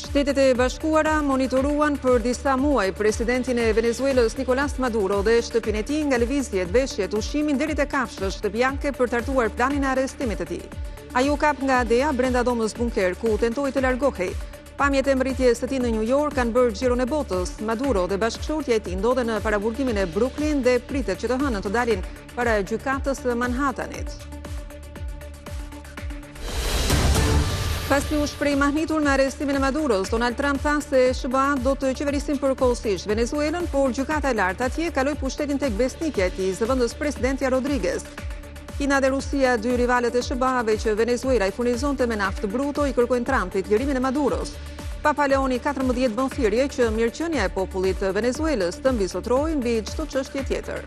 Shtetet e Bashkuara monitoruan për disa muaj presidentin e Venezuelës Nicolás Maduro dhe shtëpinë e tij nga lëvizjet, veshjet, ushqimin deri te kafshët shtëpiake për të hartuar planin e arrestimit të tij. Ai u kap nga DEA brenda dhomës bunker ku tentoi të largohej. Pamjet e mbërritjes së tij në New York kanë bërë xhiron e botës. Maduro dhe bashkëshortja e tij ndodhen në paraburgimin e Brooklyn dhe pritet që të hënën të dalin para gjykatës së Manhattanit. Pasi u shpreh mahnitur me arrestimin e Maduros, Donald Trump tha se SBA do të qeverisin përkohësisht Venezuelën, por gjykata e lartë atje kaloi pushtetin tek besnikja e tij, zëvendës presidenti Rodriguez. Kina dhe Rusia, dy rivalet e SBA-ve që Venezuela i furnizonte me naftë bruto, i kërkojnë Trumpit lirimin e Maduros. Papa Leoni 14 bën thirrje që mirëqenia e popullit të Venezuelës të mbizotrojë mbi çdo çështje tjetër.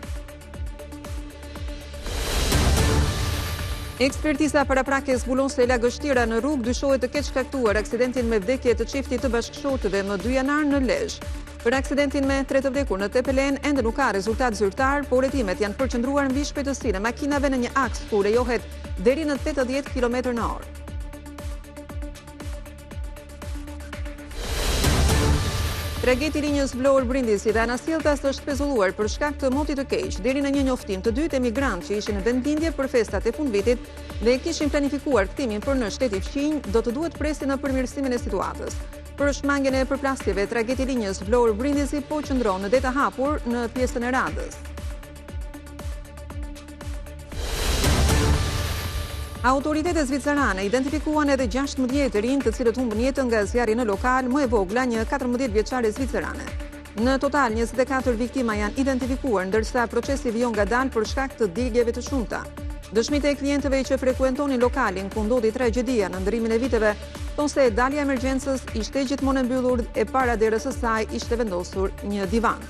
Ekspertiza paraprake zbulon se lagështira në rrugë dyshohet të ketë shkaktuar aksidentin me vdekje të çiftit të bashkëshortëve më 2 janar në Lezhë. Për aksidentin me 3 të vdekur në Tepelen ende nuk ka rezultat zyrtar, por hetimet janë përqendruar mbi shpejtësinë e makinave në një aks ku lejohet deri në 80 km/h. Tragedi i linjës Vlorë-Brindisi dhe Anasjelltas është pezulluar për shkak të motit të keq. Deri në një njoftim të dytë, emigrantë që ishin në vendlindje për festat e fundvitit dhe kishin planifikuar kthimin për në shteti fqinj, do të duhet presin në përmirësimin e situatës. Për shmangjen e përplasjeve, tragedi i linjës Vlorë-Brindisi po qëndron në det të hapur në pjesën e radhës. Autoritetet zvicerane identifikuan edhe 16 të rinj të cilët humbën jetën nga zjarri në lokal më e vogla një 14 vjeçare zvicerane. Në total 24 viktima janë identifikuar, ndërsa procesi vijon ngadalë për shkak të digjeve të shumta. Dëshmitë e klientëve që frekuentonin lokalin ku ndodhi tragjedia në ndrimin e viteve thonë se dalja e emergjencës ishte gjithmonë e mbyllur e para derës së saj ishte vendosur një divan.